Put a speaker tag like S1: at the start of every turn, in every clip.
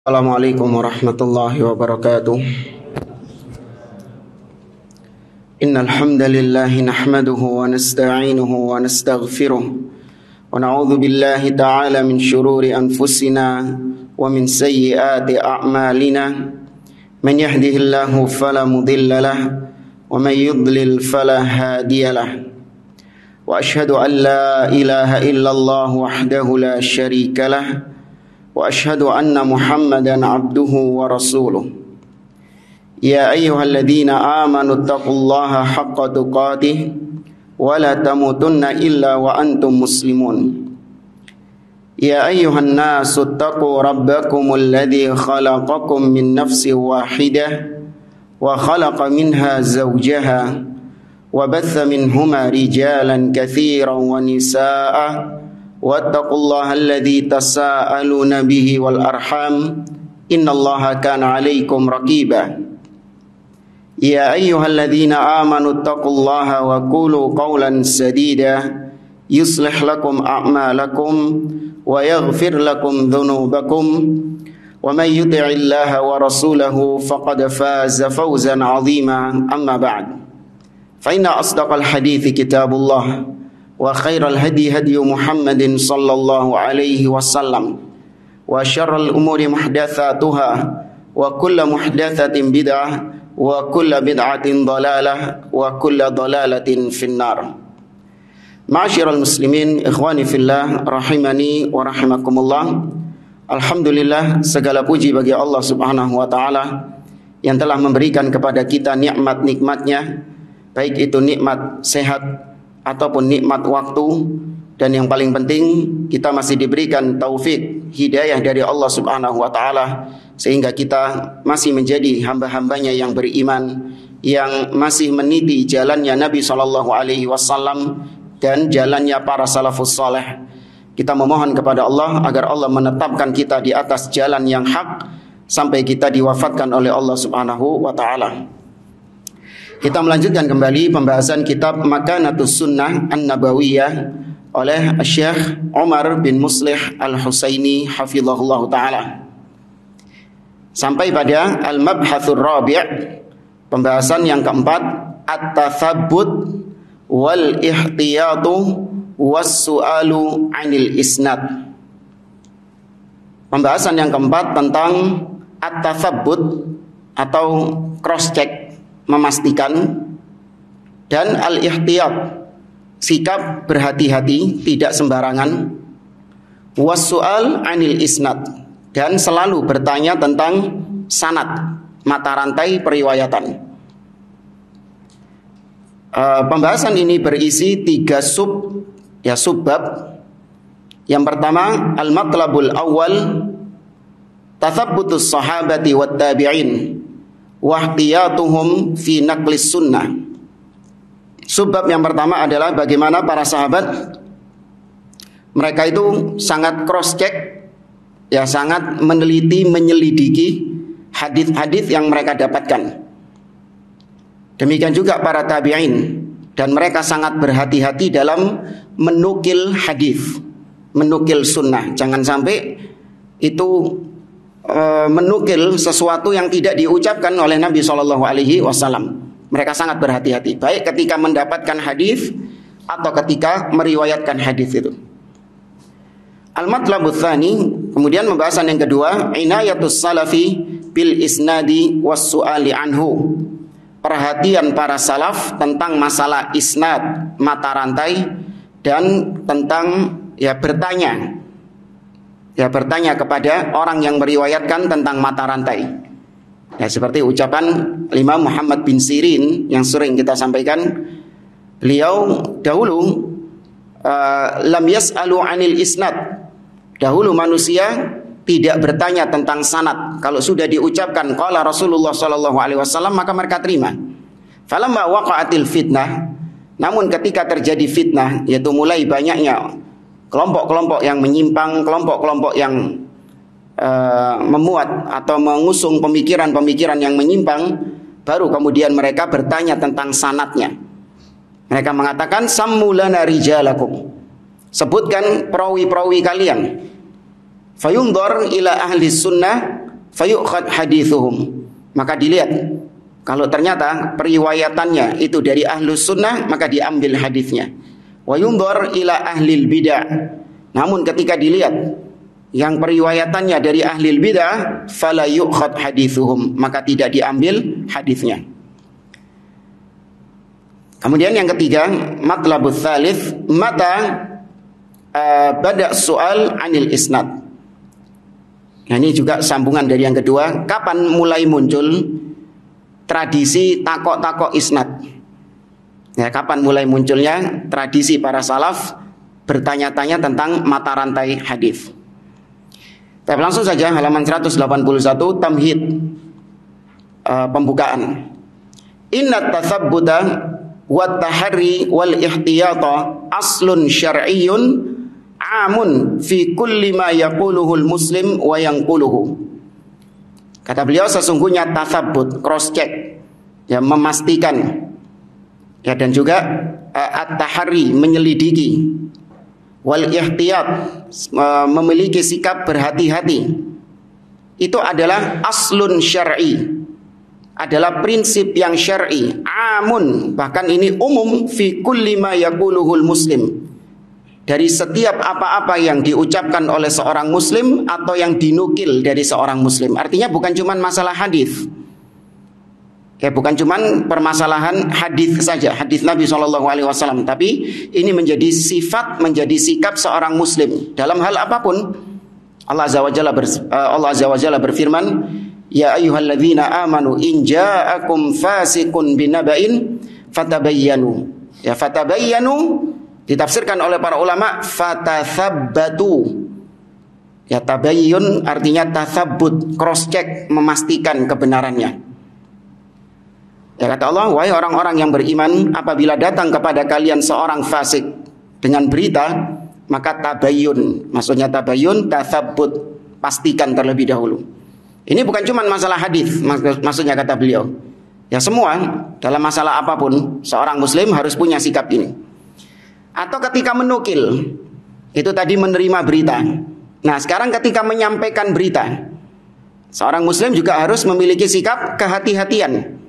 S1: Assalamualaikum warahmatullahi wabarakatuh. Innal hamdalillah nahmaduhu wa nasta'inuhu wa nastaghfiruh wa na'udzu billahi ta'ala min shururi anfusina wa min sayyiati a'malina. Man yahdihillahu fala mudilla lahu wa man yudlil fala hadiya lahu. Wa ashhadu an la ilaha illallah wahdahu la syarika lahu wa ashhadu anna Muhammadan abduhu wa rasuluh. Ya ayyuhalladzina amanu taqullaha haqqa tuqatih wa la tamutunna illa wa antum muslimun. Ya ayyuhan nasu taqu rabbakumul ladzi khalaqakum min nafsin wahidah wa khalaqa minha zawjaha wa batha minhuma rijalan katsiran wa nisaa'a wattaqullaha alladzi tasaaluna bihi wal arham innallaha kana 'alaikum raqiba. Ya ayyuhalladzina amanu taqullaha wa qulu qawlan sadida yuslih lakum a'malakum wa yaghfir lakum dhunubakum wa may yuti'illaha wa rasulahu faqad faza fawzan 'azima. Amma ba'd, fa inna asdaqal hadithi kitabullah wa khairal hadi hadi Muhammadin sallallahu alaihi wasallam wa syarrul umuri muhdatsatuha wa kullu muhdatsatin bid'ah wa kullu bid'atin dhalalah wa kullu dhalalatin finnar. Ma'asyiral muslimin, ikhwani fillah, rahimani wa rahimakumullah. Alhamdulillah, segala puji bagi Allah Subhanahu wa taala yang telah memberikan kepada kita nikmat-nikmatnya, baik itu nikmat sehat ataupun nikmat waktu, dan yang paling penting kita masih diberikan taufik hidayah dari Allah Subhanahu wa taala sehingga kita masih menjadi hamba-hambanya yang beriman, yang masih meniti jalannya Nabi sallallahu alaihi wasallam dan jalannya para salafus saleh. Kita memohon kepada Allah agar Allah menetapkan kita di atas jalan yang hak sampai kita diwafatkan oleh Allah Subhanahu wa taala. Kita melanjutkan kembali pembahasan kitab Makanatus Sunnah An-Nabawiyah oleh Syekh Umar bin Muslih Al-Husaini hafizahullah ta'ala. Sampai pada Al-Mabhathur Rabi', pembahasan yang keempat, At-Tathabbut wal Ihtiyatu was-Su'alu 'anil Isnad. Pembahasan yang keempat tentang At-Tathabbut atau cross-check, memastikan, dan al-ihtiyat, sikap berhati-hati, tidak sembarangan, was-su'al 'anil isnad, dan selalu bertanya tentang sanad, mata rantai periwayatan. Pembahasan ini berisi 3 subbab. Yang pertama, al-matlabul awal, tathabbutus sahabati wat tabi'in wahtiyatuhum fi naqlis sunnah. Subbab yang pertama adalah bagaimana para sahabat mereka itu sangat cross check, ya, sangat meneliti, menyelidiki hadis-hadis yang mereka dapatkan. Demikian juga para tabi'in, dan mereka sangat berhati-hati dalam menukil hadis, menukil sunnah. Jangan sampai itu menukil sesuatu yang tidak diucapkan oleh Nabi SAW. Mereka sangat berhati-hati, baik ketika mendapatkan hadis atau ketika meriwayatkan hadis itu. Al-matlabut tsani, kemudian pembahasan yang kedua, inayatus salafi bil isnadi was su'ali anhu. Perhatian para salaf tentang masalah isnad, mata rantai, dan tentang bertanya kepada orang yang meriwayatkan tentang mata rantai. Ya, seperti ucapan Imam Muhammad bin Sirin yang sering kita sampaikan. Beliau dahulu lam yas'alu 'anil isnad. Dahulu manusia tidak bertanya tentang sanad. Kalau sudah diucapkan qala Rasulullah sallallahu alaihi wasallam, maka mereka terima. Falamma waqa'atil fitnah, namun ketika terjadi fitnah, yaitu mulai banyaknya kelompok-kelompok yang menyimpang, kelompok-kelompok yang memuat atau mengusung pemikiran-pemikiran yang menyimpang, baru kemudian mereka bertanya tentang sanadnya. Mereka mengatakan sammulana rijalakum, sebutkan perawi-perawi kalian. Fayundhar ila ahli sunnah fayukhad hadithuhum, maka dilihat kalau ternyata periwayatannya itu dari ahlus sunnah, maka diambil hadisnya. Wa yunzar ila ahlil bid'ah, namun ketika dilihat yang periwayatannya dari ahlil bid'ah, fala yukhad hadithuhum, maka tidak diambil hadisnya. Kemudian yang ketiga, matlabut tsalits, mata bada' soal anil isnad. Nah, ini juga sambungan dari yang kedua. Kapan mulai muncul tradisi takok-takok isnad? Ya, kapan mulai munculnya tradisi para salaf bertanya-tanya tentang mata rantai hadis? Tapi langsung saja halaman 181 tamhid, pembukaan. Inna tathabbuta wa tahari wal ihtiyata aslun syar'iyyun amun fi kulli ma yaquluhul muslim wa yanquluhu. Kata beliau, sesungguhnya tatsabbut, cross check, ya, memastikan, ya, dan juga at-tahari, menyelidiki, wal ihtiyat, memiliki sikap berhati-hati, itu adalah aslun syar'i, adalah prinsip yang syar'i, amun, bahkan ini umum, fi kulli ma yaquluhul muslim, dari setiap apa-apa yang diucapkan oleh seorang muslim atau yang dinukil dari seorang muslim. Artinya bukan cuma masalah hadis, ya, bukan cuma permasalahan hadis saja, hadis Nabi SAW, tapi ini menjadi sifat, menjadi sikap seorang muslim dalam hal apapun. Allah Azza wa Jalla berfirman, ya ayyuhalladzina amanu in ja'akum fasiqun binaba'in fatabayyanu. Ya, fatabayyanu ditafsirkan oleh para ulama fatathabbatu. Ya, tabayyun artinya tatsabbut, cross check, memastikan kebenarannya. Ya, kata Allah, wahai orang-orang yang beriman, apabila datang kepada kalian seorang fasik dengan berita, maka tabayyun, maksudnya tabayyun, tatsabbut, pastikan terlebih dahulu. Ini bukan cuma masalah hadis, maksudnya kata beliau. Ya, semua dalam masalah apapun seorang muslim harus punya sikap ini. Atau ketika menukil, itu tadi menerima berita. Nah, sekarang ketika menyampaikan berita, seorang muslim juga harus memiliki sikap kehati-hatian.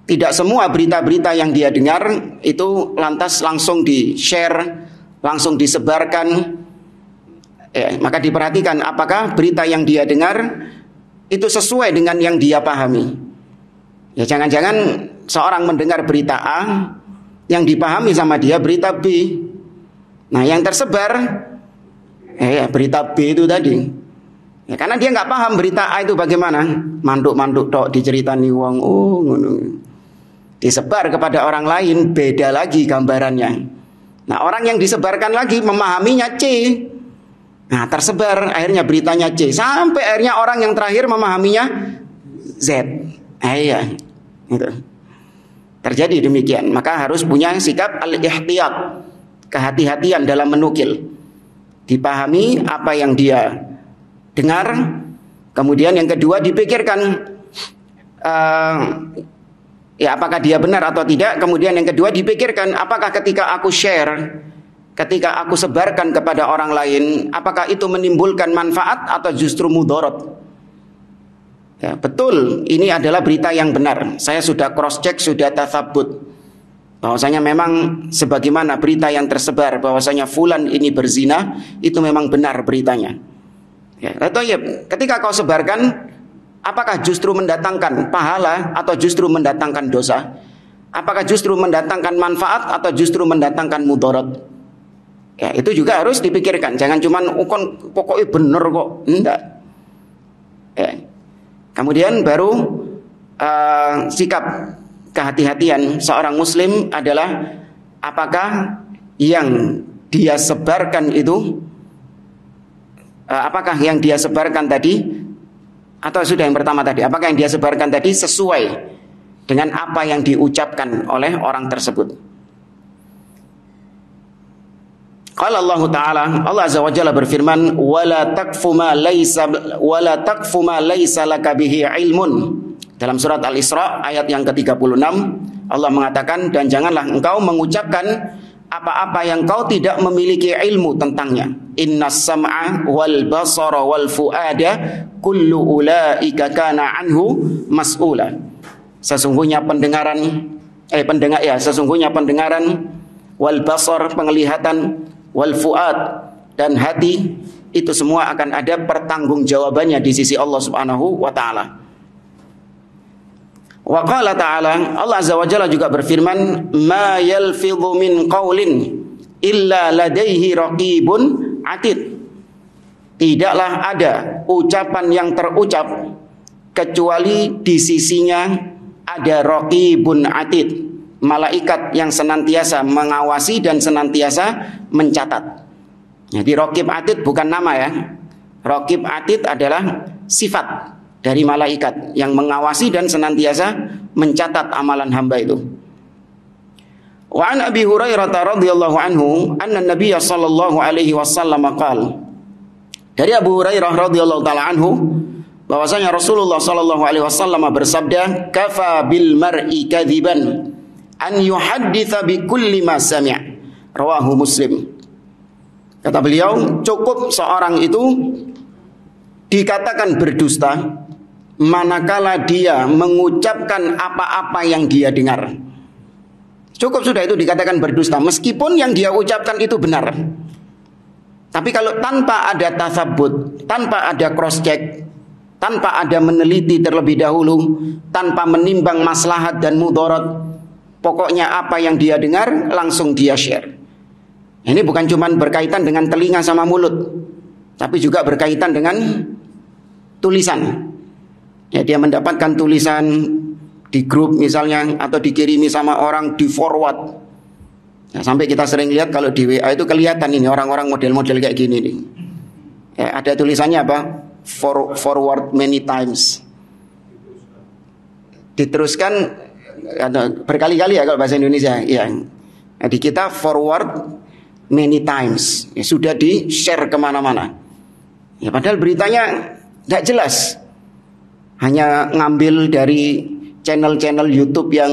S1: Tidak semua berita-berita yang dia dengar itu lantas langsung di-share, langsung disebarkan. Maka diperhatikan apakah berita yang dia dengar itu sesuai dengan yang dia pahami. Ya, jangan-jangan seorang mendengar berita A, yang dipahami sama dia berita B. Nah, yang tersebar berita B itu tadi. Ya, karena dia nggak paham berita A itu bagaimana. Manduk-manduk tok diceritani wong, oh ngono. Disebar kepada orang lain, beda lagi gambarannya. Nah, orang yang disebarkan lagi memahaminya C. Nah, tersebar akhirnya beritanya C, sampai akhirnya orang yang terakhir memahaminya Z. Iya, gitu. Terjadi demikian. Maka harus punya sikap al-ihtiyat, kehati-hatian dalam menukil. Dipahami apa yang dia dengar. Kemudian yang kedua dipikirkan, ya, apakah dia benar atau tidak. Kemudian yang kedua dipikirkan, apakah ketika aku share, ketika aku sebarkan kepada orang lain, apakah itu menimbulkan manfaat atau justru mudarat. Ya, betul, ini adalah berita yang benar. Saya sudah cross check, sudah tatsabbut, bahwasanya memang sebagaimana berita yang tersebar bahwasanya fulan ini berzina, itu memang benar beritanya. Ya, atau ya, ketika kau sebarkan, apakah justru mendatangkan pahala atau justru mendatangkan dosa? Apakah justru mendatangkan manfaat atau justru mendatangkan mudarat? Ya, itu juga harus dipikirkan. Jangan cuman pokoknya bener kok, enggak. Ya. Kemudian baru sikap kehati-hatian seorang muslim adalah apakah yang dia sebarkan itu, apakah yang dia sebarkan tadi, atau sudah yang pertama tadi, apakah yang dia sebarkan tadi sesuai dengan apa yang diucapkan oleh orang tersebut. Qala Allah Ta'ala, Allah Azza wa Jalla berfirman, wala taqfu ma laysa laka bihi ilmun. Dalam surat Al-Isra ayat yang ke-36, Allah mengatakan, dan janganlah engkau mengucapkan apa-apa yang kau tidak memiliki ilmu tentangnya. Innas sam'a wal basara wal fuada kullu ulaika kana anhu mas'ula. Sesungguhnya pendengaran wal basar penglihatan wal fuad dan hati itu semua akan ada pertanggungjawabannya di sisi Allah Subhanahu wa taala. Wa qala ta'ala, Allah Azza wa Jalla juga berfirman, ma yalfidhu min qaulin illa ladaihi raqibun atid. Tidaklah ada ucapan yang terucap kecuali di sisinya ada raqibun atid, malaikat yang senantiasa mengawasi dan senantiasa mencatat. Jadi raqib atid bukan nama ya. Raqib atid adalah sifat dari malaikat yang mengawasi dan senantiasa mencatat amalan hamba itu. Wa an Abi Hurairah radhiyallahu anhu anna Nabiy sallallahu alaihi wasallam qala. Dari Abu Hurairah radhiyallahu taala anhu bahwasanya Rasulullah sallallahu alaihi wasallam bersabda, "Kafa bil mar'i kadziban an yuhadditsa bi kulli ma sami'." Rawahu Muslim. Kata beliau, cukup seorang itu dikatakan berdusta manakala dia mengucapkan apa-apa yang dia dengar. Cukup sudah itu dikatakan berdusta, meskipun yang dia ucapkan itu benar. Tapi kalau tanpa ada tasabbut, tanpa ada cross check, tanpa ada meneliti terlebih dahulu, tanpa menimbang maslahat dan mudarat, pokoknya apa yang dia dengar langsung dia share. Ini bukan cuma berkaitan dengan telinga sama mulut, tapi juga berkaitan dengan tulisan. Ya, dia mendapatkan tulisan di grup misalnya, atau dikirimi sama orang, di forward. Ya, sampai kita sering lihat kalau di WA itu kelihatan ini orang-orang model-model kayak gini nih. Ya, ada tulisannya apa? Forward many times. Diteruskan berkali-kali ya kalau bahasa Indonesia. Ya. Nah, di kita forward many times. Ya, sudah di-share kemana-mana. Ya, padahal beritanya tidak jelas. Hanya ngambil dari channel-channel YouTube yang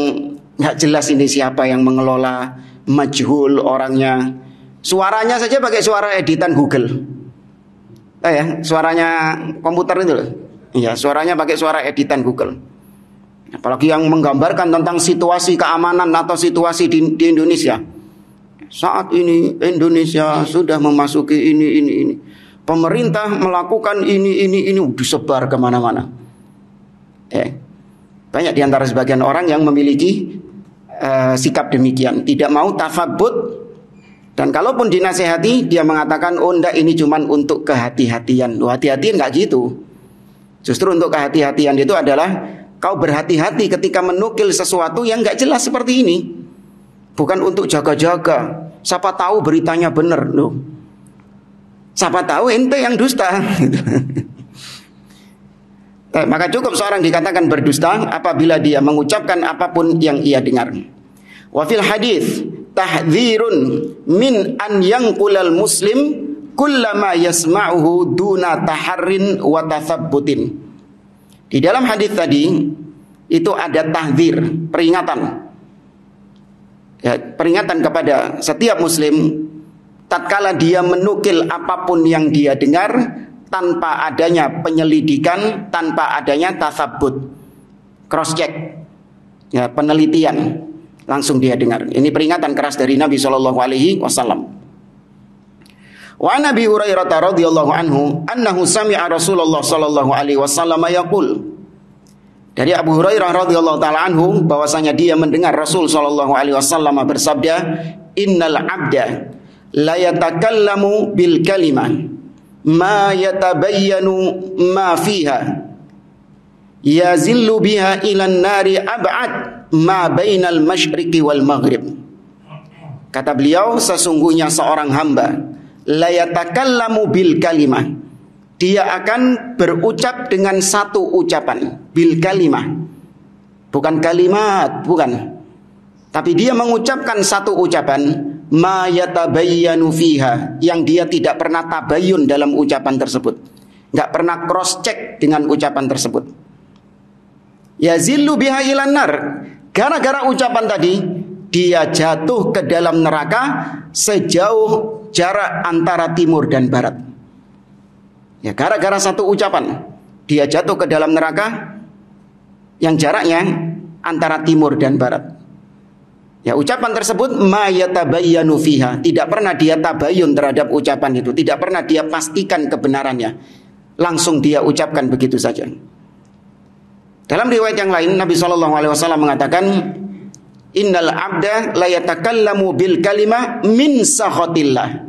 S1: nggak jelas ini siapa yang mengelola, majhul orangnya. Suaranya saja pakai suara editan Google. Ya, suaranya komputer itu loh. Iya, suaranya pakai suara editan Google. Apalagi yang menggambarkan tentang situasi keamanan atau situasi di Indonesia. Saat ini Indonesia sudah memasuki ini. Pemerintah melakukan ini disebar kemana-mana. Banyak di antara sebagian orang yang memiliki sikap demikian, tidak mau tafabbut, dan kalaupun dinasehati dia mengatakan, oh enggak, ini cuman untuk kehati-hatian. Hati-hatian enggak gitu. Justru untuk kehati-hatian itu adalah kau berhati-hati ketika menukil sesuatu yang enggak jelas seperti ini. Bukan untuk jaga-jaga, siapa tahu beritanya benar loh. Siapa tahu ente yang dusta. Maka cukup seorang dikatakan berdusta apabila dia mengucapkan apapun yang ia dengar. Wa fil hadis tahdzirun min an yanqulal muslim kullama yasma'uhu duna taharrin wa tathabbutin. Di dalam hadis tadi itu ada tahdzir, peringatan. Ya, peringatan kepada setiap muslim tatkala dia menukil apapun yang dia dengar tanpa adanya penyelidikan, tanpa adanya tasabbut, cross check, ya, penelitian, langsung dia dengar. Ini peringatan keras dari Nabi Shallallahu Alaihi Wasallam. Wa Nabi Hurairah radhiyallahu anhu annahu sami'a Rasulullah Shallallahu Alaihi Wasallam yaqul. Dari Abu Hurairah radhiyallahu taala anhu bahwasanya dia mendengar Rasul Shallallahu Alaihi Wasallam bersabda, innal abda la yatakallamu bil kalimah ma yatabayyanu ma fiha yazillu biha ilan nari ab'ad ma bainal masyriqi wal maghrib. Kata beliau, sesungguhnya seorang hamba la yatakallamu bil kalimah, dia akan berucap dengan satu ucapan. Bil kalimah, bukan kalimat, bukan, tapi dia mengucapkan satu ucapan. Ma yatabayyanu fiha, yang dia tidak pernah tabayun dalam ucapan tersebut, nggak pernah cross check dengan ucapan tersebut. Yazillu biha ilan nar, gara-gara ucapan tadi dia jatuh ke dalam neraka sejauh jarak antara timur dan barat. Ya, gara-gara satu ucapan dia jatuh ke dalam neraka yang jaraknya antara timur dan barat. Ya, ucapan tersebut ma yatabayyanu fiha, tidak pernah dia tabayun terhadap ucapan itu, tidak pernah dia pastikan kebenarannya. Langsung dia ucapkan begitu saja. Dalam riwayat yang lain Nabi SAW mengatakan, innal abda la yatakallamu bil kalimah min sakhatillah.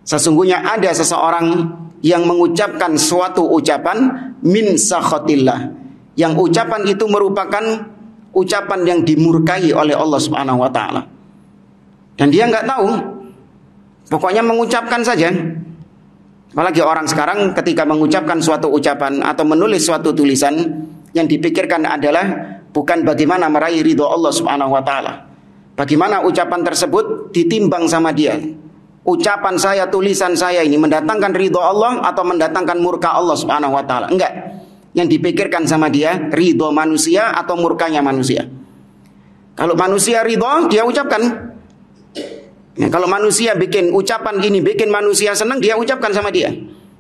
S1: Sesungguhnya ada seseorang yang mengucapkan suatu ucapan min sakhatillah, yang ucapan itu merupakan ucapan yang dimurkai oleh Allah Subhanahu wa taala. Dan dia nggak tahu, pokoknya mengucapkan saja. Apalagi orang sekarang ketika mengucapkan suatu ucapan atau menulis suatu tulisan, yang dipikirkan adalah bukan bagaimana meraih ridho Allah Subhanahu wa taala. Bagaimana ucapan tersebut ditimbang sama dia. Ucapan saya, tulisan saya ini mendatangkan ridho Allah atau mendatangkan murka Allah Subhanahu wa taala? Enggak. Yang dipikirkan sama dia ridho manusia atau murkanya manusia. Kalau manusia ridho, dia ucapkan. Ya, kalau manusia bikin ucapan ini bikin manusia senang, dia ucapkan sama dia.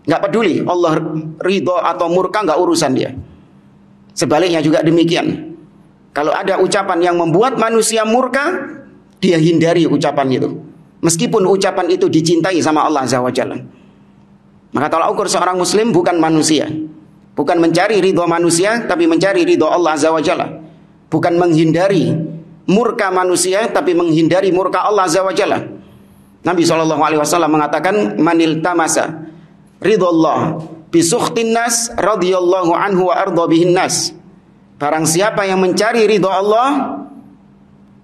S1: Nggak peduli Allah ridho atau murka, nggak urusan dia. Sebaliknya juga demikian. Kalau ada ucapan yang membuat manusia murka, dia hindari ucapan itu. Meskipun ucapan itu dicintai sama Allah Azza wa Jalla. Maka tolak ukur seorang muslim bukan manusia. Bukan mencari ridho manusia, tapi mencari ridho Allah Azza wa Jalla. Bukan menghindari murka manusia, tapi menghindari murka Allah Azza wa Jalla. Nabi SAW mengatakan, manil tamasa ridho Allah bisukhtin nas radhiyallahu anhu wa arda bihin nas. Barang siapa yang mencari ridho Allah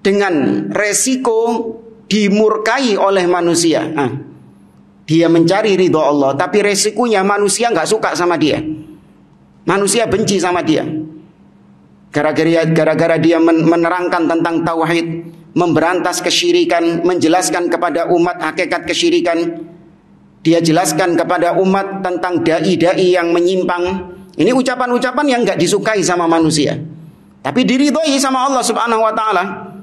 S1: dengan resiko dimurkai oleh manusia. Dia mencari ridho Allah, tapi resikonya manusia nggak suka sama dia. Manusia benci sama dia. Gara-gara dia menerangkan tentang tauhid, memberantas kesyirikan, menjelaskan kepada umat hakikat kesyirikan. Dia jelaskan kepada umat tentang dai-dai yang menyimpang. Ini ucapan-ucapan yang nggak disukai sama manusia, tapi diridhoi sama Allah Subhanahu wa taala.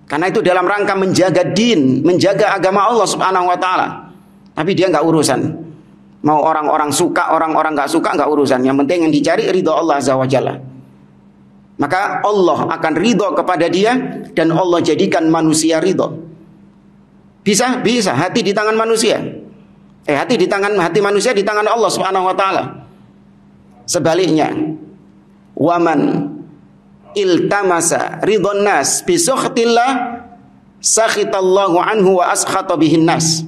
S1: Karena itu dalam rangka menjaga din, menjaga agama Allah Subhanahu wa taala. Tapi dia nggak urusan. Mau orang-orang suka, orang-orang nggak suka, nggak urusan. Yang penting yang dicari ridho Allah Azza wa Jalla. Maka Allah akan ridho kepada dia dan Allah jadikan manusia ridho. Bisa hati di tangan manusia. Hati manusia di tangan Allah Subhanahu wa taala. Sebaliknya, waman iltamasa ridhon nas bi sukhtillah sakhitallahu anhu wa askhata bihin nas.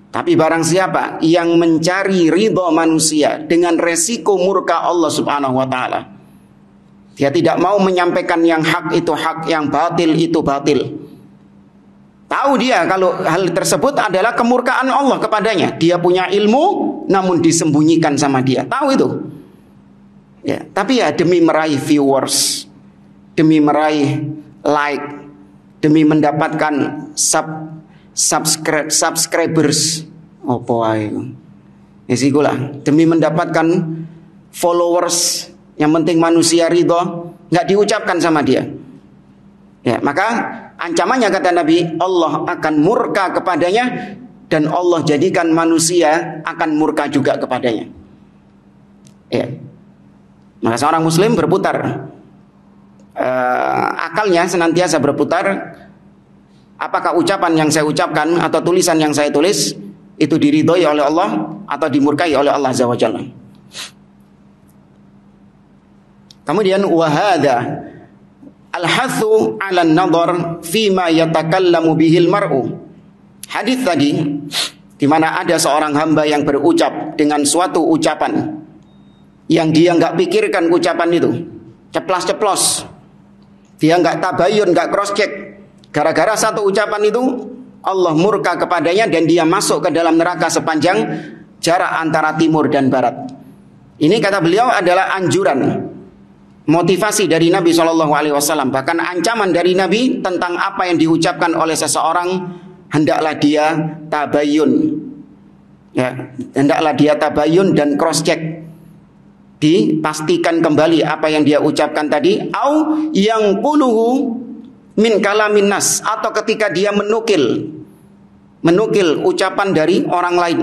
S1: Tapi barang siapa yang mencari ridho manusia dengan resiko murka Allah Subhanahu wa taala, dia tidak mau menyampaikan yang hak itu hak, yang batil itu batil. Tahu dia kalau hal tersebut adalah kemurkaan Allah kepadanya. Dia punya ilmu namun disembunyikan sama dia. Tahu itu. Ya, tapi ya demi meraih viewers, demi meraih like, demi mendapatkan subscribers, apa ae. Ya sikulah, demi mendapatkan followers, yang penting manusia ridho, nggak diucapkan sama dia. Ya, maka ancamannya kata Nabi, Allah akan murka kepadanya dan Allah jadikan manusia akan murka juga kepadanya. Ya. Maka seorang muslim berputar, akalnya senantiasa berputar. Apakah ucapan yang saya ucapkan atau tulisan yang saya tulis itu diridhoi oleh Allah atau dimurkai oleh Allah Azza wa Jalla. Kemudian wahada al-hathu 'ala an-nadhar fima yatakallamu bihil mar'u. Hadis tadi di mana ada seorang hamba yang berucap dengan suatu ucapan yang dia nggak pikirkan ucapan itu, ceplas-ceplos. Dia nggak tabayun, nggak cross check. Gara-gara satu ucapan itu Allah murka kepadanya dan dia masuk ke dalam neraka sepanjang jarak antara timur dan barat. Ini kata beliau adalah anjuran, motivasi dari Nabi SAW. Bahkan ancaman dari Nabi tentang apa yang diucapkan oleh seseorang, hendaklah dia tabayun. Ya, hendaklah dia tabayun dan cross check. Dipastikan kembali apa yang dia ucapkan tadi, au yang quluhu min kalamin nas, atau ketika dia menukil ucapan dari orang lain.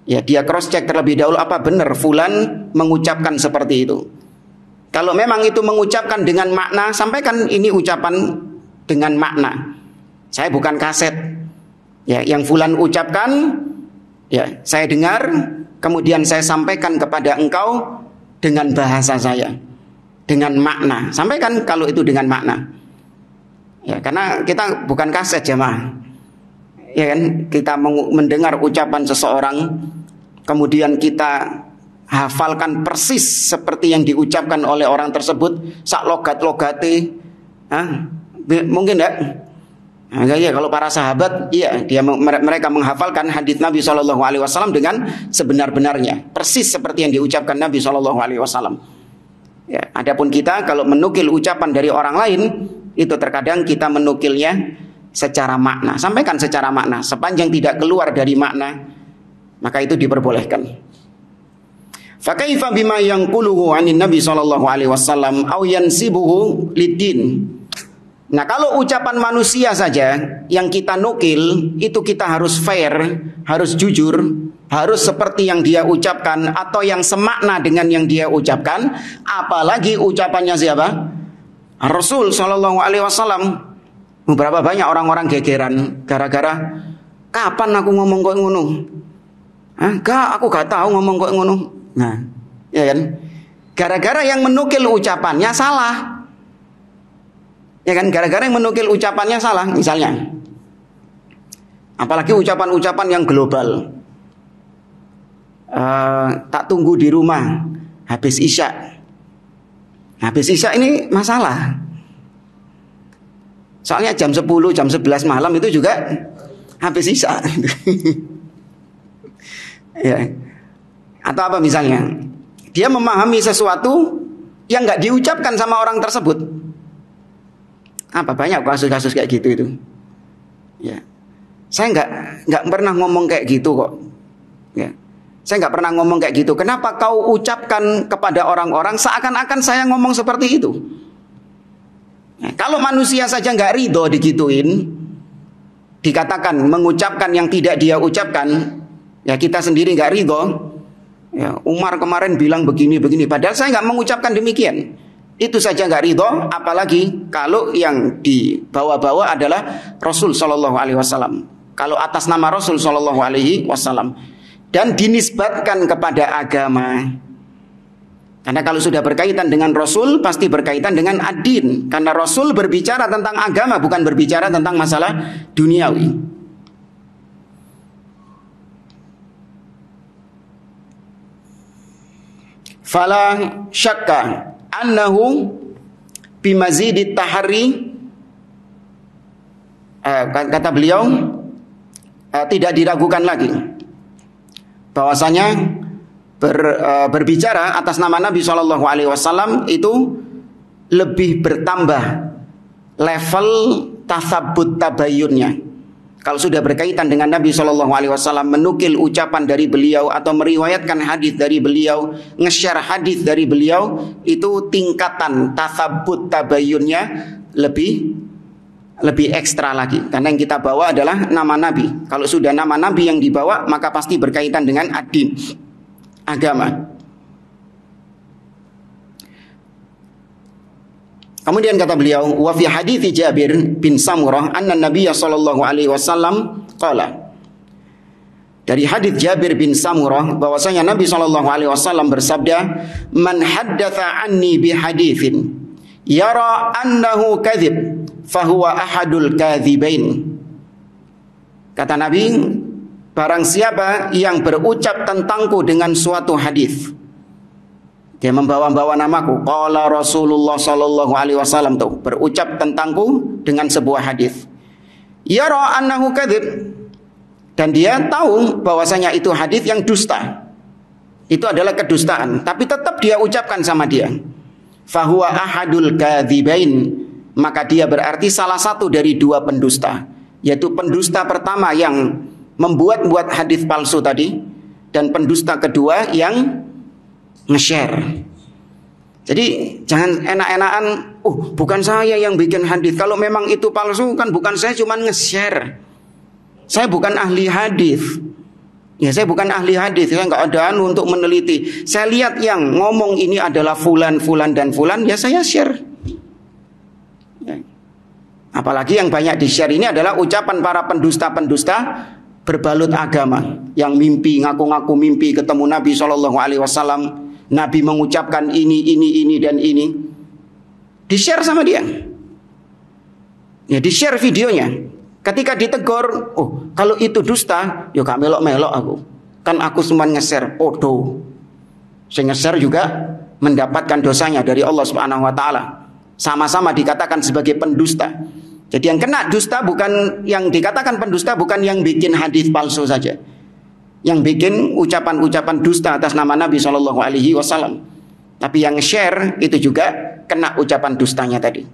S1: Ya, dia cross check terlebih dahulu apa benar fulan mengucapkan seperti itu. Kalau memang itu mengucapkan dengan makna, sampaikan ini ucapan dengan makna. Saya bukan kaset. Ya, yang fulan ucapkan, ya, saya dengar, kemudian saya sampaikan kepada engkau dengan bahasa saya, dengan makna. Sampaikan kalau itu dengan makna. Ya, karena kita bukan kaset jemaah. Ya kan, kita mendengar ucapan seseorang, kemudian kita hafalkan persis seperti yang diucapkan oleh orang tersebut, sak logat-logate. Mungkin enggak? Nah, ya, kalau para sahabat, iya, mereka menghafalkan hadits Nabi SAW dengan sebenar-benarnya, persis seperti yang diucapkan Nabi SAW. Ya, adapun kita kalau menukil ucapan dari orang lain, itu terkadang kita menukilnya secara makna. Sampaikan secara makna, sepanjang tidak keluar dari makna, maka itu diperbolehkan. Fakaifa bima yanquluhu 'anin Nabi sallallahu alaihi wasallam aw yansibuhu lid-din. Nah, kalau ucapan manusia saja yang kita nukil, itu kita harus fair, harus jujur, harus seperti yang dia ucapkan atau yang semakna dengan yang dia ucapkan, apalagi ucapannya siapa? Rasul sallallahu alaihi wasallam. Berapa banyak orang-orang gegeran gara-gara kapan aku ngomong kok ngono? Aku gak tahu ngomong kok ngono. Nah, ya kan? Gara-gara yang menukil ucapannya salah. Ya kan? Gara-gara yang menukil ucapannya salah, misalnya. Apalagi ucapan-ucapan yang global. Tak tunggu di rumah habis isya. Habis isya ini masalah. Soalnya jam 10, jam 11 malam itu juga habis isya. Ya. Atau apa misalnya, dia memahami sesuatu yang nggak diucapkan sama orang tersebut. Apa banyak kasus-kasus kayak gitu itu. Ya, saya nggak pernah ngomong kayak gitu kok. Ya, saya nggak pernah ngomong kayak gitu. Kenapa kau ucapkan kepada orang-orang seakan-akan saya ngomong seperti itu? Nah, kalau manusia saja nggak ridho digituin, dikatakan mengucapkan yang tidak dia ucapkan, ya kita sendiri nggak ridho. Ya, Umar kemarin bilang begini-begini, padahal saya nggak mengucapkan demikian. Itu saja nggak ridho, apalagi kalau yang dibawa-bawa adalah Rasul Shallallahu Alaihi Wasallam. Kalau atas nama Rasul Shallallahu Alaihi Wasallam dan dinisbatkan kepada agama. Karena kalau sudah berkaitan dengan Rasul, pasti berkaitan dengan ad-din. Karena Rasul berbicara tentang agama, bukan berbicara tentang masalah duniawi. Fala syakka annahu bimazidit tahari, kata beliau, tidak diragukan lagi bahwasanya berbicara atas nama Nabi SAW itu lebih bertambah level tasabbut tabayyunnya. Kalau sudah berkaitan dengan Nabi SAW, menukil ucapan dari beliau atau meriwayatkan hadis dari beliau, nge-share hadis dari beliau, itu tingkatan tasabbut tabayyunnya lebih ekstra lagi. Karena yang kita bawa adalah nama Nabi. Kalau sudah nama Nabi yang dibawa, maka pasti berkaitan dengan ad-din, agama. Kemudian kata beliau, wa fi hadithi Jabir bin Samurah anna Nabiy sallallahu alaihi wasallam qala. Dari hadits Jabir bin Samurah bahwasanya Nabi sallallahu alaihi wasallam bersabda, "Man haddatsa anni bi haditsin yara annahu kadzib, fahuwa ahadul kadzibain." Kata Nabi, barang siapa yang berucap tentangku dengan suatu hadis, dia membawa-bawa namaku, qala Rasulullah sallallahu alaihi wasallam, tuh berucap tentangku dengan sebuah hadis. Yara annahu kadzib, dan dia tahu bahwasanya itu hadis yang dusta. Itu adalah kedustaan, tapi tetap dia ucapkan sama dia. Fahuwa ahadul kadzibain, maka dia berarti salah satu dari dua pendusta, yaitu pendusta pertama yang membuat hadis palsu tadi, dan pendusta kedua yang nge-share. Jadi jangan enak-enakan oh bukan saya yang bikin hadis. Kalau memang itu palsu kan bukan saya, cuma nge-share. Saya bukan ahli hadis. Ya saya bukan ahli hadis, saya nggak ada untuk meneliti. Saya lihat yang ngomong ini adalah fulan, fulan dan fulan, ya saya share. Ya. Apalagi yang banyak di-share ini adalah ucapan para pendusta-pendusta berbalut agama, yang mimpi, ngaku-ngaku mimpi ketemu Nabi SAW. Nabi mengucapkan ini dan ini. Di-share sama dia. Ya di-share videonya. Ketika ditegur, oh kalau itu dusta, yo gak melok-melok aku. Kan aku cuma nge-share foto. Saya nge-share juga mendapatkan dosanya dari Allah Subhanahu wa taala. Sama-sama dikatakan sebagai pendusta. Jadi yang kena dusta bukan yang dikatakan pendusta, bukan yang bikin hadis palsu saja. Yang bikin ucapan-ucapan dusta atas nama Nabi SAW. Tapi yang share itu juga kena ucapan dustanya tadi.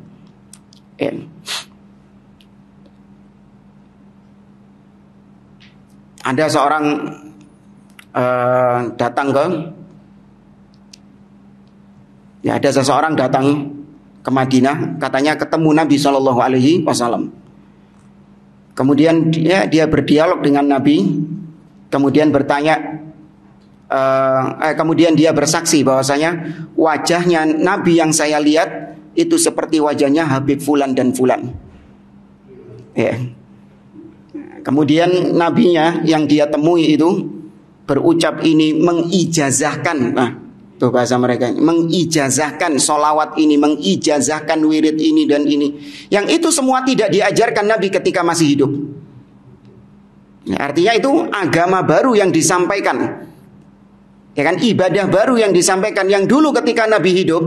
S1: Ada seorang ada seseorang datang ke Madinah, katanya ketemu Nabi SAW. Kemudian dia berdialog dengan Nabi, kemudian bertanya, kemudian dia bersaksi bahwasanya wajahnya Nabi yang saya lihat itu seperti wajahnya Habib Fulan dan Fulan. Ya. Kemudian nabinya yang dia temui itu berucap ini, mengijazahkan, nah itu bahasa mereka, mengijazahkan solawat ini, mengijazahkan wirid ini dan ini. Yang itu semua tidak diajarkan Nabi ketika masih hidup. Ya, artinya itu agama baru yang disampaikan, ya kan, ibadah baru yang disampaikan, yang dulu ketika Nabi hidup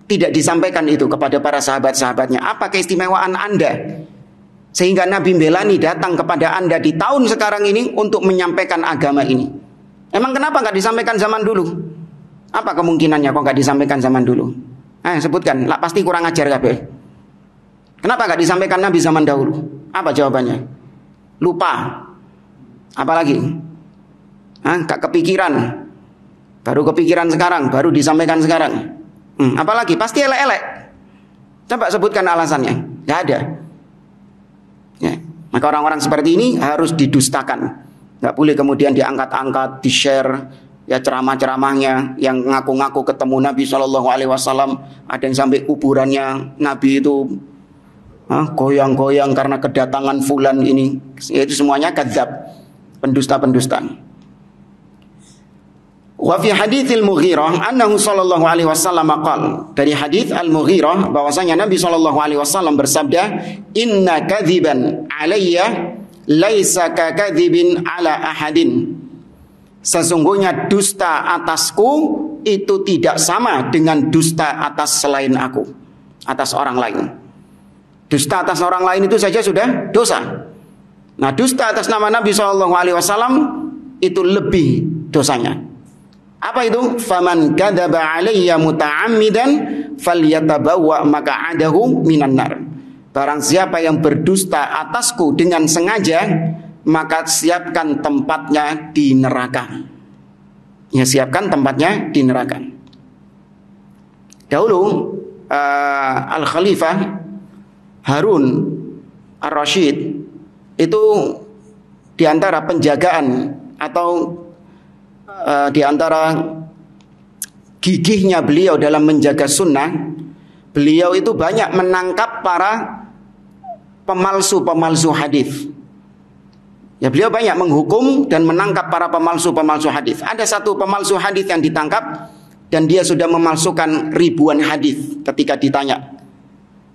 S1: tidak disampaikan itu kepada para sahabat-sahabatnya. Apa keistimewaan Anda sehingga Nabi Belani datang kepada Anda di tahun sekarang ini untuk menyampaikan agama ini? Emang kenapa nggak disampaikan zaman dulu? Apa kemungkinannya kok nggak disampaikan zaman dulu? Sebutkan, lah pasti kurang ajar kabeh. Kenapa nggak disampaikan Nabi zaman dahulu? Apa jawabannya? Lupa. Apalagi? Nggak kepikiran. Baru kepikiran sekarang, baru disampaikan sekarang. Apalagi? Pasti elek-elek. Coba sebutkan alasannya. Nggak ada. Ya, maka orang-orang seperti ini harus didustakan. Nggak boleh kemudian diangkat-angkat, di-share ya ceramah-ceramahnya yang ngaku-ngaku ketemu Nabi SAW. Ada yang sampai kuburannya Nabi itu goyang-goyang karena kedatangan fulan ini. Itu semuanya kadzab, pendusta-pendusta. Wa fi hadits Al-Mughirah annahu sallallahu alaihi wasallam qala, dari hadits Al-Mughirah bahwasanya Nabi sallallahu alaihi wasallam bersabda, inna kadziban alayya laisa ka kadzibin ala ahadin. Sesungguhnya dusta atasku itu tidak sama dengan dusta atas selain aku, atas orang lain. Dusta atas orang lain itu saja sudah dosa. Nah, dusta atas nama Nabi sallallahu alaihi wasallam itu lebih dosanya. Apa itu? Faman kadzaba alayya muta'ammidan falyatabawwa maq'adahu minan nar. Barang siapa yang berdusta atasku dengan sengaja, maka siapkan tempatnya di neraka. Ya, siapkan tempatnya di neraka. Dahulu Al-Khalifah Harun Ar-Rasyid itu diantara penjagaan atau diantara gigihnya beliau dalam menjaga sunnah, beliau itu banyak menangkap para pemalsu-pemalsu hadis. Ya, beliau banyak menghukum dan menangkap para pemalsu-pemalsu hadis. Ada satu pemalsu hadis yang ditangkap dan dia sudah memalsukan ribuan hadis. Ketika ditanya,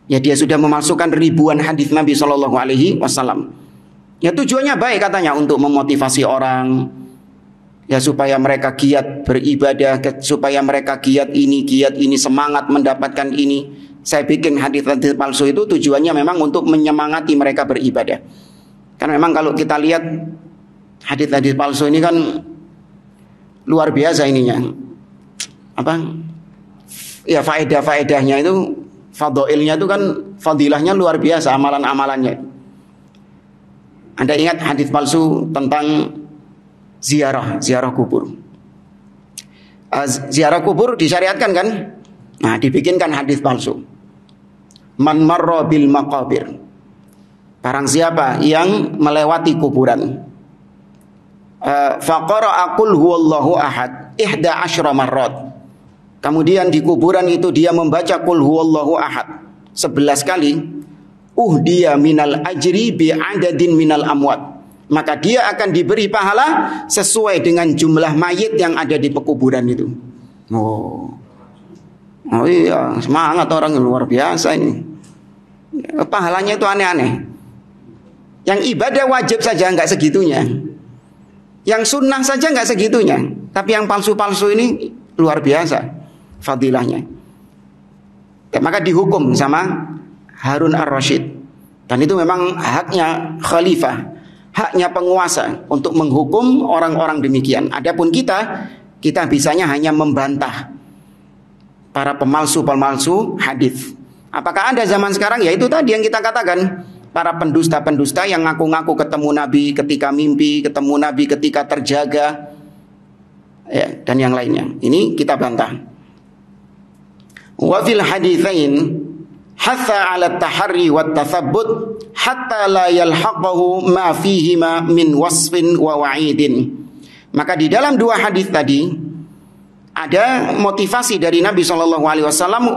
S1: ya dia sudah memalsukan ribuan hadis Nabi Shallallahu Alaihi Wasallam. Ya tujuannya baik katanya, untuk memotivasi orang, ya supaya mereka giat beribadah, supaya mereka giat ini, semangat mendapatkan ini. Saya bikin hadis-hadis palsu itu tujuannya memang untuk menyemangati mereka beribadah. Karena memang kalau kita lihat hadis-hadis palsu ini kan luar biasa ininya. Ya faedah-faedahnya itu, fadhailnya itu kan, fadilahnya luar biasa, amalan-amalannya. Anda ingat hadis palsu tentang ziarah kubur. Ziarah kubur disyariatkan kan? Nah, dibikinkan hadis palsu. Man marra bil maqabir. Barang siapa yang melewati kuburan. Faqara'a qul huwallahu ahad 11 marrat. Kemudian di kuburan itu dia membaca qul huwallahu ahad 11 kali. Dia minal ajri bi adadin minal amwat. Maka dia akan diberi pahala sesuai dengan jumlah mayit yang ada di pekuburan itu. Oh iya, semangat orang yang luar biasa ini. Pahalanya itu aneh-aneh. Yang ibadah wajib saja nggak segitunya. Yang sunnah saja nggak segitunya. Tapi yang palsu-palsu ini luar biasa fadilahnya. Maka dihukum sama Harun ar-Rasyid. Dan itu memang haknya khalifah, haknya penguasa untuk menghukum orang-orang demikian. Adapun kita bisanya hanya membantah para pemalsu-pemalsu hadis. Apakah ada zaman sekarang? Ya itu tadi yang kita katakan. Para pendusta-pendusta yang ngaku-ngaku ketemu Nabi ketika mimpi, ketemu Nabi ketika terjaga, ya, dan yang lainnya. Ini kita bantah. Wa fil haditsain hatha 'ala at-tahri wat tathabbut hatta la yalhaqahu ma fihima min wasfin wa wa'idin. Maka di dalam dua hadis tadi ada motivasi dari Nabi SAW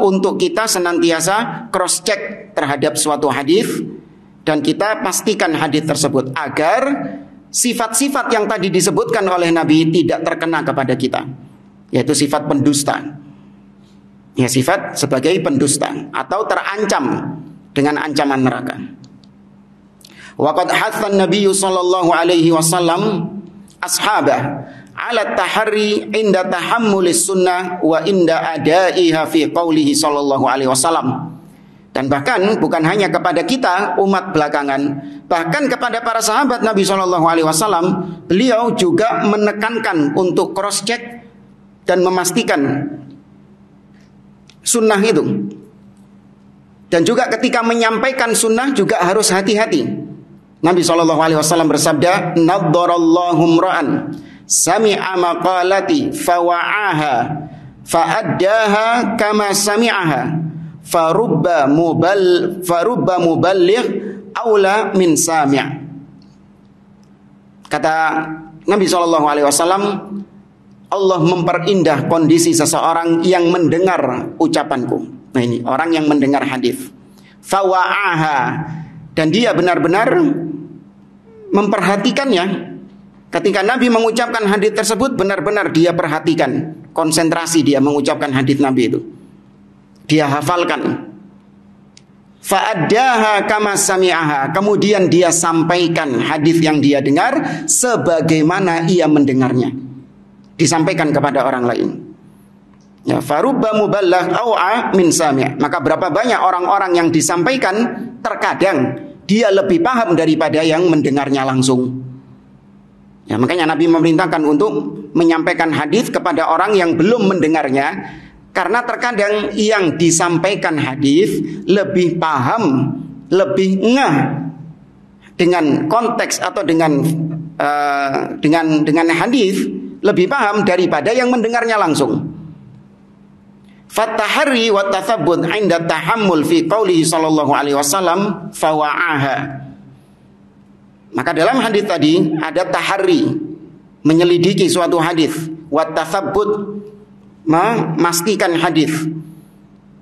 S1: untuk kita senantiasa cross check terhadap suatu hadis. Dan kita pastikan hadis tersebut agar sifat-sifat yang tadi disebutkan oleh Nabi tidak terkena kepada kita, yaitu sifat pendusta. Ya, sifat sebagai pendusta atau terancam dengan ancaman neraka. Waqad hathan Nabi sallallahu alaihi wasallam ashabah ala tahari inda tahammulis sunnah wa inda adaiha fi qaulihi sallallahu alaihi wasallam. Dan bahkan bukan hanya kepada kita umat belakangan, bahkan kepada para sahabat Nabi SAW, beliau juga menekankan untuk cross check dan memastikan sunnah itu. Dan juga ketika menyampaikan sunnah juga harus hati-hati. Nabi SAW bersabda, "Naddarallahu imra'an sami'a maqalati fawa'aha fa'addaha kama sami'aha." Farubba muballigh aula min sami'. Kata Nabi SAW, Allah memperindah kondisi seseorang yang mendengar ucapanku. Nah ini orang yang mendengar hadis. Fawa'aha, dan dia benar-benar memperhatikannya. Ketika Nabi mengucapkan hadis tersebut, benar-benar dia perhatikan, konsentrasi dia mengucapkan hadis Nabi itu. Dia hafalkan. Fa'addaha kama sami'aha, kemudian dia sampaikan hadis yang dia dengar sebagaimana ia mendengarnya. Disampaikan kepada orang lain. Ya, farubba muballigh au'a min sami'. Maka berapa banyak orang-orang yang disampaikan, terkadang dia lebih paham daripada yang mendengarnya langsung. Ya, makanya Nabi memerintahkan untuk menyampaikan hadis kepada orang yang belum mendengarnya. Karena terkadang yang disampaikan hadis lebih paham, lebih ngeh dengan konteks atau dengan hadis, lebih paham daripada yang mendengarnya langsung. Fatahari wa tathabbut 'inda tahammul fi qaulihi sallallahu alaihi wasallam fawa'aha. Maka dalam hadis tadi ada tahari, menyelidiki suatu hadis, wa tathabbut, memastikan hadis.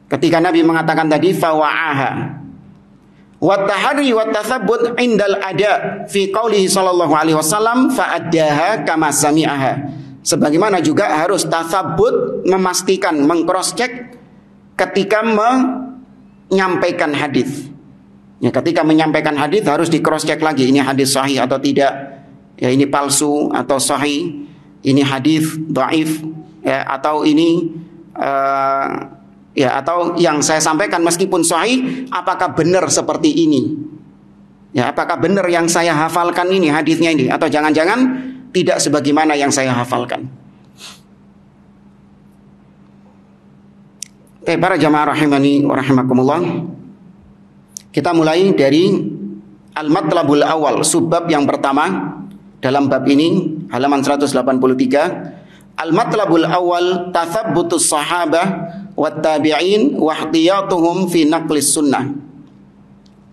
S1: Ketika Nabi mengatakan tadi fawa'aha, wa tahari wa tathabbut indal ada fi qaulihi sallallahu alaihi wasallam fa'addaha kama sami'aha. Sebagaimana juga harus tathabbut, memastikan, mengcross check ketika menyampaikan hadis. Ya, ketika menyampaikan hadis harus di cross check lagi, ini hadis sahih atau tidak, ya ini palsu atau sahih, ini hadis dhaif, ya, atau ini ya, atau yang saya sampaikan meskipun sahih, apakah benar seperti ini? Ya, apakah benar yang saya hafalkan ini hadisnya ini, atau jangan-jangan tidak sebagaimana yang saya hafalkan? Para jamaah rahimani wa rahimakumullah, kita mulai dari al-matlabul awal, subbab yang pertama dalam bab ini, halaman 183. Al-matlabul awal tathabbutus sahabah wat tabi'in wa ihtiyatuhum fi naqlis sunnah.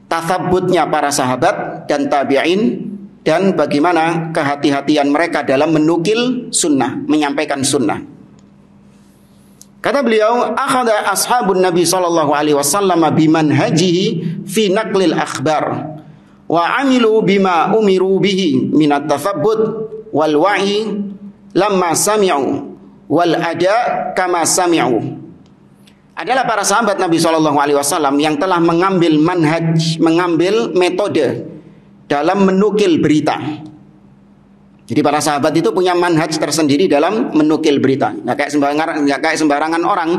S1: Tatsabbutnya para sahabat dan tabi'in dan bagaimana kehati-hatian mereka dalam menukil sunnah, menyampaikan sunnah. Kata beliau, akhadha ashabun Nabi sallallahu alaihi wasallam bimanhajihi fi naqlil akhbar wa amilu bima umiru bihi minat tatsabbut wal wa'i lamma sami'u wal ada kama sami'u. Adalah para sahabat Nabi sallallahu alaihi wasallam yang telah mengambil manhaj, mengambil metode dalam menukil berita. Jadi para sahabat itu punya manhaj tersendiri dalam menukil berita. Nggak kayak sembarangan orang.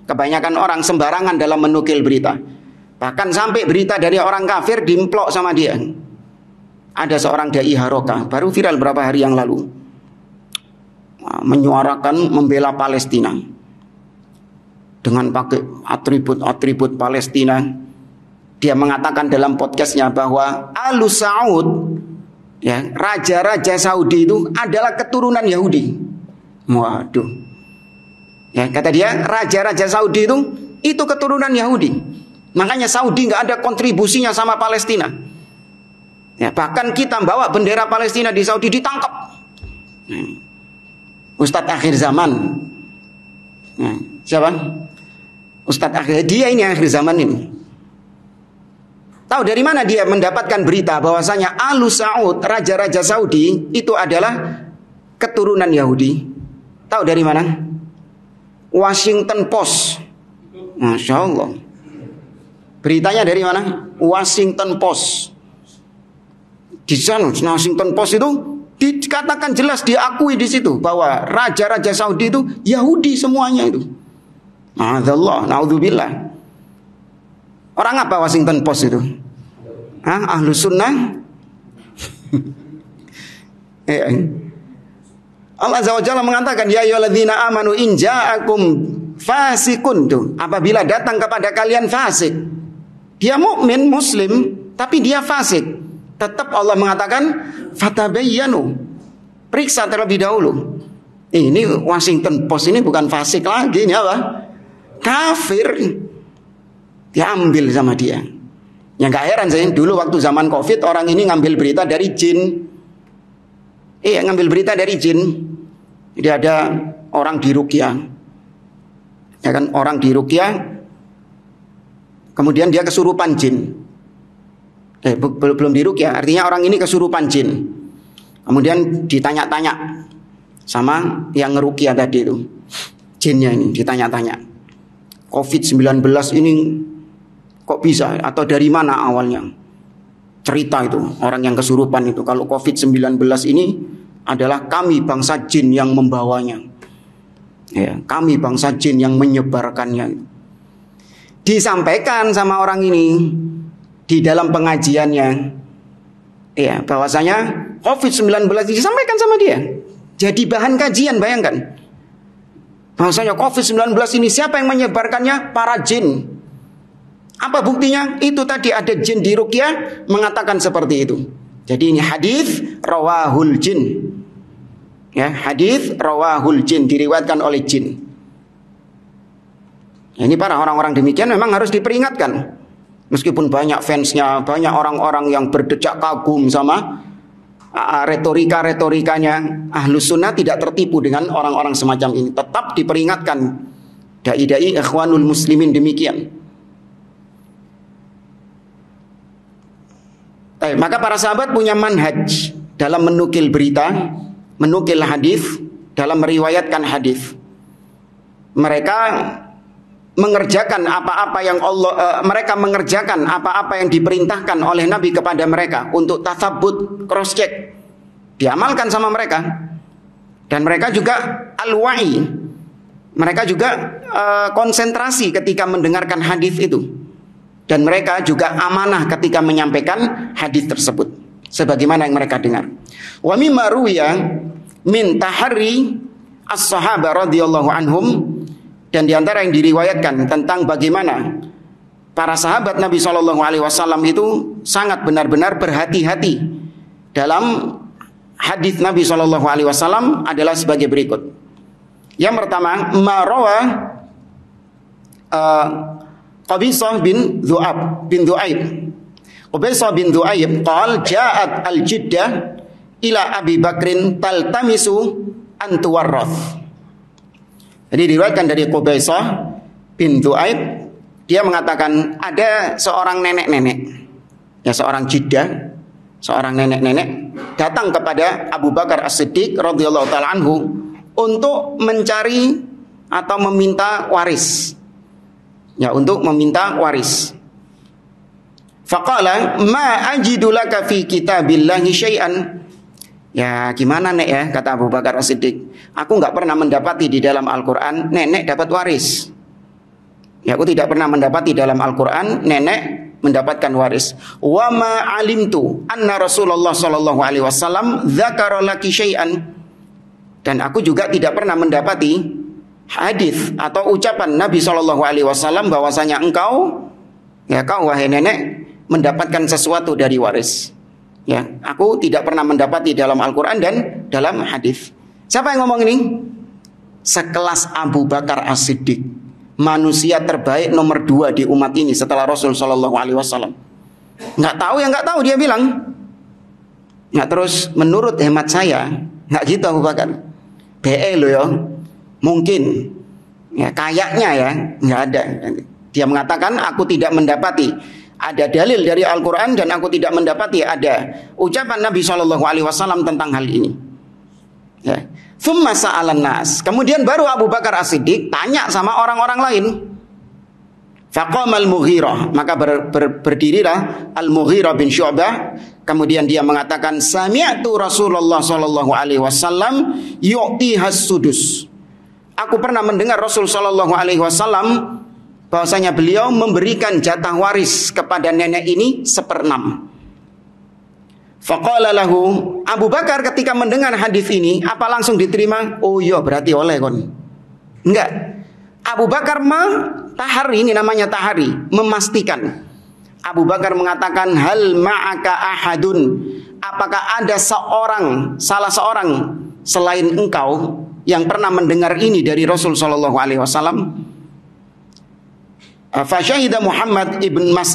S1: Kebanyakan orang sembarangan dalam menukil berita. Bahkan sampai berita dari orang kafir dimplok sama dia. Ada seorang dai Haroka, baru viral beberapa hari yang lalu, menyuarakan membela Palestina dengan pakai atribut-atribut Palestina. Dia mengatakan dalam podcastnya bahwa Alu Saud, ya, raja-raja Saudi itu adalah keturunan Yahudi. Waduh. Ya, kata dia, raja-raja Saudi itu keturunan Yahudi. Makanya Saudi nggak ada kontribusinya sama Palestina. Ya, bahkan kita bawa bendera Palestina di Saudi ditangkap. Ustadz akhir zaman. Nah, siapa? Ustadz akhir, dia ini akhir zaman ini. Tahu dari mana dia mendapatkan berita bahwasanya Alu Saud, raja-raja Saudi itu adalah keturunan Yahudi? Tahu dari mana? Washington Post. Masya Allah. Beritanya dari mana? Washington Post. Di sana Washington Post itu dikatakan jelas, diakui di situ bahwa raja-raja Saudi itu Yahudi semuanya itu. Ma'adzallah, na'udzubillah. Orang apa Washington Post itu? Ahlu sunnah. Allah Azza wa Jalla mengatakan, ya ayyuhalladzina amanu in ja'akum fasikun. Apabila datang kepada kalian fasik, dia mukmin muslim tapi dia fasik, tetap Allah mengatakan fatabayyanu, periksa terlebih dahulu. Ini Washington Post ini bukan fasik lagi, ini apa? Kafir. Diambil sama dia. Ya nggak heran saya, dulu waktu zaman Covid orang ini ngambil berita dari jin. Iya, ngambil berita dari jin. Jadi ada orang di ruqyah. Ya kan, orang di ruqyah, kemudian dia kesurupan jin. Belum di ruqyah, artinya orang ini kesurupan jin. Kemudian ditanya-tanya sama yang ngeruqyah tadi itu. Jinnya ini ditanya-tanya. Covid-19 ini kok bisa, atau dari mana awalnya? Cerita itu orang yang kesurupan itu, kalau Covid-19 ini adalah kami bangsa jin yang membawanya. Ya, kami bangsa jin yang menyebarkannya. Disampaikan sama orang ini di dalam pengajiannya, ya, bahwasanya Covid-19 disampaikan sama dia. Jadi bahan kajian, bayangkan. Bahwasanya Covid-19 ini siapa yang menyebarkannya? Para jin. Apa buktinya? Itu tadi ada jin di ruqyah mengatakan seperti itu. Jadi ini hadis rawahul jin. Ya, hadis rawahul jin, diriwayatkan oleh jin. Ini para orang-orang demikian memang harus diperingatkan. Meskipun banyak fansnya, banyak orang-orang yang berdecak kagum sama retorika-retorikanya, Ahlus Sunnah tidak tertipu dengan orang-orang semacam ini. Tetap diperingatkan dai-dai ikhwanul muslimin demikian. Maka para sahabat punya manhaj dalam menukil berita, menukil hadis, dalam meriwayatkan hadis. Mereka mengerjakan apa-apa yang mereka mengerjakan apa-apa yang diperintahkan oleh Nabi kepada mereka untuk tatsabbut, cross check, diamalkan sama mereka. Dan mereka juga al-wa'i, mereka juga konsentrasi ketika mendengarkan hadis itu. Dan mereka juga amanah ketika menyampaikan hadis tersebut sebagaimana yang mereka dengar. Wa mimma ruwiya min tahari as-sahaba radhiyallahu anhum, dan diantara yang diriwayatkan tentang bagaimana para sahabat Nabi SAW itu sangat benar-benar berhati-hati dalam hadis Nabi SAW adalah sebagai berikut. Yang pertama, marawa Qabisah bin Dhu'aib. Qabisah bin Dhu'aib qala ja'at al-jiddah ila Abi Bakrin taltamisu an tuwarrath. Jadi diriwayatkan dari Qabisah bin Dhu'aib, dia mengatakan ada seorang nenek-nenek, ya seorang jiddah, seorang nenek-nenek datang kepada Abu Bakar As-Siddiq radhiyallahu taala anhu untuk mencari atau meminta waris. Ya, untuk meminta waris. Faqala ma ajidu laka fi kitabillahi syai'an. Ya, gimana nek ya, kata Abu Bakar As-Siddiq. Aku enggak pernah mendapati di dalam Al-Qur'an nenek dapat waris. Ya, aku tidak pernah mendapati dalam Al-Qur'an nenek mendapatkan waris. Wa ma alimtu anna Rasulullah sallallahu alaihi wasallam dzakara laki syai'an. Dan aku juga tidak pernah mendapati hadis atau ucapan Nabi sallallahu alaihi wasallam bahwasanya engkau, ya kau wahai nenek, mendapatkan sesuatu dari waris. Ya, aku tidak pernah mendapati dalam Al-Qur'an dan dalam hadis. Siapa yang ngomong ini? Sekelas Abu Bakar As-Siddiq, manusia terbaik nomor 2 di umat ini setelah Rasul sallallahu alaihi wasallam. Enggak tahu ya enggak tahu, dia bilang. Enggak, terus menurut hemat saya, enggak gitu Abu Bakar. BE lo ya. Mungkin ya kayaknya ya enggak ada. Dia mengatakan aku tidak mendapati ada dalil dari Al-Qur'an dan aku tidak mendapati ada ucapan Nabi sallallahu alaihi wasallam tentang hal ini. Ya. Tsumma sa'alan nas. Kemudian baru Abu Bakar As-Siddiq tanya sama orang-orang lain. Faqama al-Mughirah, maka berdirilah Al-Mughirah bin Syu'bah. Kemudian dia mengatakan sami'tu Rasulullah sallallahu alaihi wasallam yu'tihas sudus. Aku pernah mendengar Rasul sallallahu alaihi wasallam bahwasanya beliau memberikan jatah waris kepada nenek ini 1/6. Faqala lahu, Abu Bakar ketika mendengar hadis ini, apa langsung diterima? Oh iya, berarti oleh kon. Enggak. Abu Bakar tahari, ini namanya tahari, memastikan. Abu Bakar mengatakan, hal ma'aka ahadun, apakah ada salah seorang selain engkau yang pernah mendengar ini dari Rasul sallallahu alaihi wasallam? Fasyahida Muhammad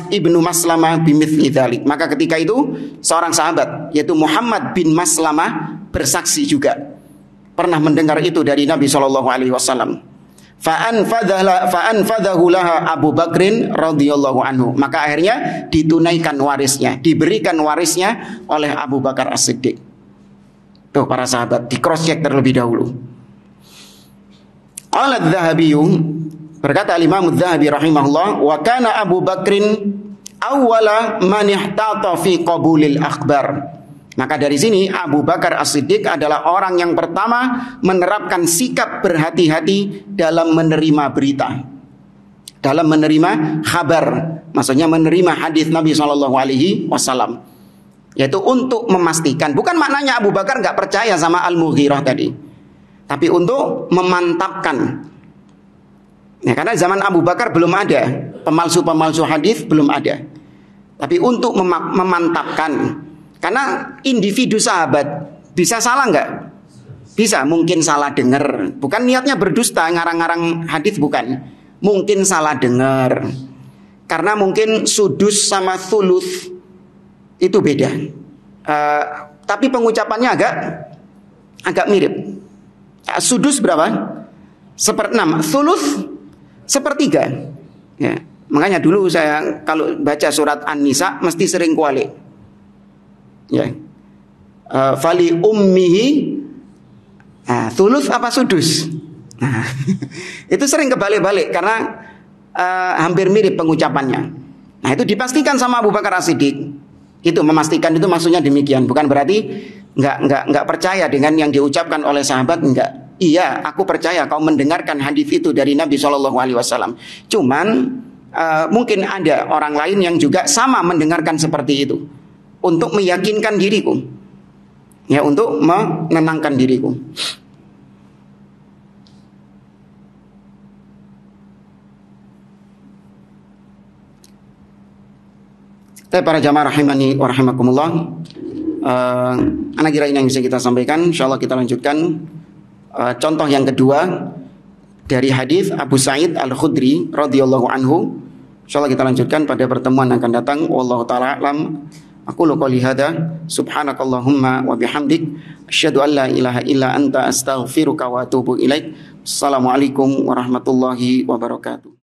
S1: ibnu Maslamah bimithli dzalik. Maka ketika itu seorang sahabat yaitu Muhammad bin Maslamah bersaksi juga pernah mendengar itu dari Nabi sallallahu alaihi wasallam. Fa'anfadhahu laha Abu Bakrin radhiyallahu anhu. Maka akhirnya ditunaikan warisnya, diberikan warisnya oleh Abu Bakar As-Siddiq. Tuh para sahabat, di cross check terlebih dahulu. Qala adz-Dzahabi, berkata Imam Adz-Dzahabi rahimahullah, wa kana Abu Bakrin awwala man ihtata fi qabulil akhbar. Maka dari sini Abu Bakar As-Siddiq adalah orang yang pertama menerapkan sikap berhati-hati dalam menerima berita, dalam menerima kabar, maksudnya menerima hadis Nabi SAW, yaitu untuk memastikan. Bukan maknanya Abu Bakar nggak percaya sama Al-Mughirah tadi, tapi untuk memantapkan. Ya, karena zaman Abu Bakar belum ada pemalsu-pemalsu hadis, belum ada. Tapi untuk memantapkan. Karena individu sahabat bisa salah nggak? Bisa, mungkin salah dengar. Bukan niatnya berdusta, ngarang-ngarang hadis, bukan. Mungkin salah dengar. Karena mungkin sudus sama thuluth itu beda. Tapi pengucapannya agak mirip. Sudus berapa? 1/6. Thuluth 1/3. Ya. Makanya dulu saya kalau baca surat An-Nisa mesti sering kualik. Ya, fali ummihi thuluth apa sudus. Itu sering kebalik-balik karena hampir mirip pengucapannya. Nah itu dipastikan sama Abu Bakar As-Siddiq. Itu memastikan, itu maksudnya demikian. Bukan berarti nggak percaya dengan yang diucapkan oleh sahabat, enggak. Iya, aku percaya kau mendengarkan hadis itu dari Nabi SAW. Cuman mungkin ada orang lain yang juga sama mendengarkan seperti itu. Untuk meyakinkan diriku, ya, untuk menenangkan diriku. Para jamaah rahimani wa rahimakumullah, anak kira ini yang bisa kita sampaikan. Insyaallah kita lanjutkan contoh yang kedua dari hadis Abu Sa'id Al-Khudri radhiyallahu anhu. Insyaallah kita lanjutkan pada pertemuan yang akan datang. Wallahu taala alam. Aku qouli hadza subhanakallahumma wa bihamdik asyhadu an la ilaha illa anta astaghfiruka wa atubu ilaik. Assalamualaikum warahmatullahi wabarakatuh.